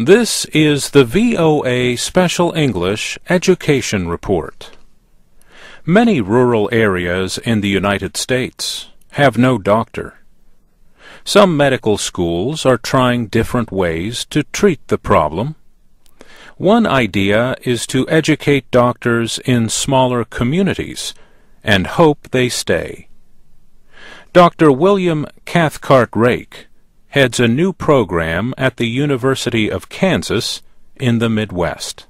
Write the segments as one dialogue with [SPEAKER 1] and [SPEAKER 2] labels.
[SPEAKER 1] This is the VOA Special English Education Report. Many rural areas in the United States have no doctor. Some medical schools are trying different ways to treat the problem. One idea is to educate doctors in smaller communities and hope they stay. Dr. William Cathcart-Rake heads a new program at the University of Kansas in the Midwest.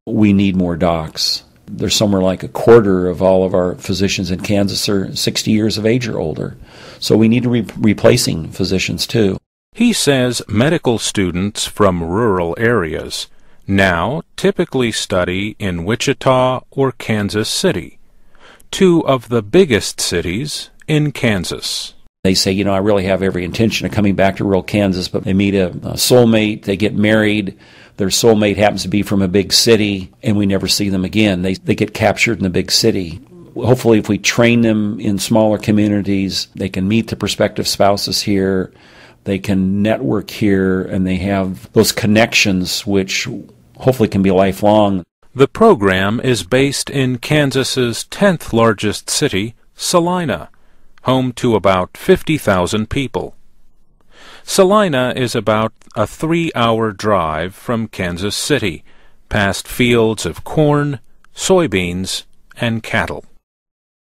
[SPEAKER 2] We need more docs. There's somewhere like a quarter of all of our physicians in Kansas are 60 years of age or older. So we need to be replacing physicians too.
[SPEAKER 1] He says medical students from rural areas now typically study in Wichita or Kansas City, two of the biggest cities in Kansas.
[SPEAKER 2] They say, I really have every intention of coming back to rural Kansas, but they meet a soulmate, they get married, their soulmate happens to be from a big city, and we never see them again. They get captured in the big city. Hopefully, if we train them in smaller communities, they can meet the prospective spouses here, they can network here, and they have those connections which hopefully can be lifelong.
[SPEAKER 1] The program is based in Kansas's 10th largest city, Salina, home to about 50,000 people. Salina is about a 3-hour drive from Kansas City, past fields of corn, soybeans, and cattle.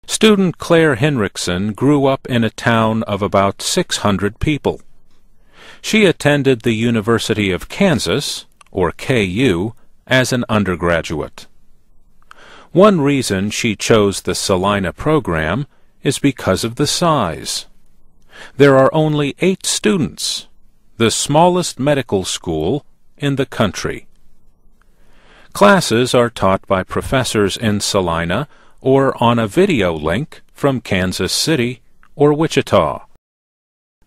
[SPEAKER 1] Student Claire Hinrichsen grew up in a town of about 600 people. She attended the University of Kansas, or KU, as an undergraduate. One reason she chose the Salina program is because of the size. There are only 8 students, the smallest medical school in the country. Classes are taught by professors in Salina or on a video link from Kansas City or Wichita.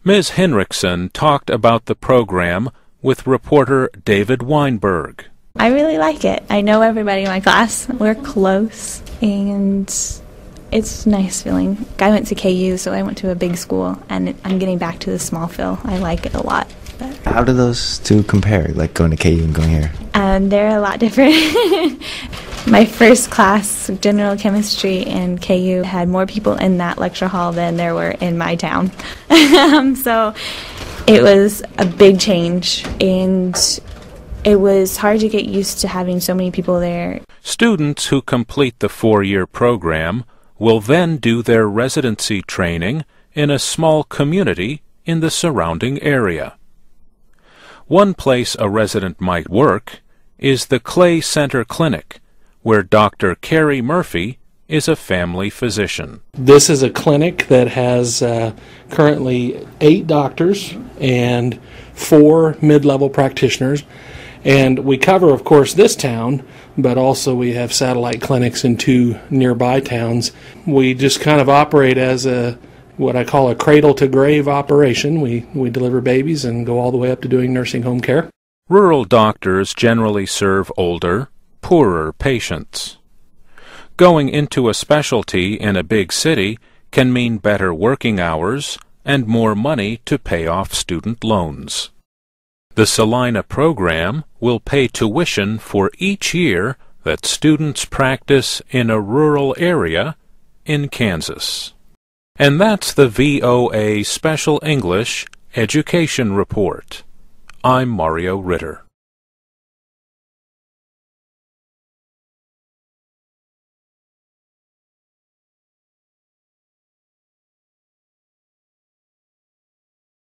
[SPEAKER 1] Ms. Hinrichsen talked about the program with reporter David Weinberg.
[SPEAKER 3] I really like it. I know everybody in my class. We're close, and it's a nice feeling. I went to KU, so I went to a big school, and I'm getting back to the small feel. I like it a lot. But
[SPEAKER 4] how do those two compare, like going to KU and going here?
[SPEAKER 3] They're a lot different. My first class, general chemistry in KU, had more people in that lecture hall than there were in my town. So it was a big change, and it was hard to get used to having so many people there.
[SPEAKER 1] Students who complete the 4-year program will then do their residency training in a small community in the surrounding area. One place a resident might work is the Clay Center Clinic, where Dr. Carrie Murphy is a family physician.
[SPEAKER 5] This is a clinic that has currently 8 doctors and 4 mid-level practitioners. And we cover, of course, this town, but also we have satellite clinics in 2 nearby towns. We just kind of operate as what I call a cradle-to-grave operation. We deliver babies and go all the way up to doing nursing home care.
[SPEAKER 1] Rural doctors generally serve older, poorer patients. Going into a specialty in a big city can mean better working hours and more money to pay off student loans. The Salina program will pay tuition for each year that students practice in a rural area in Kansas. And that's the VOA Special English Education Report. I'm Mario Ritter.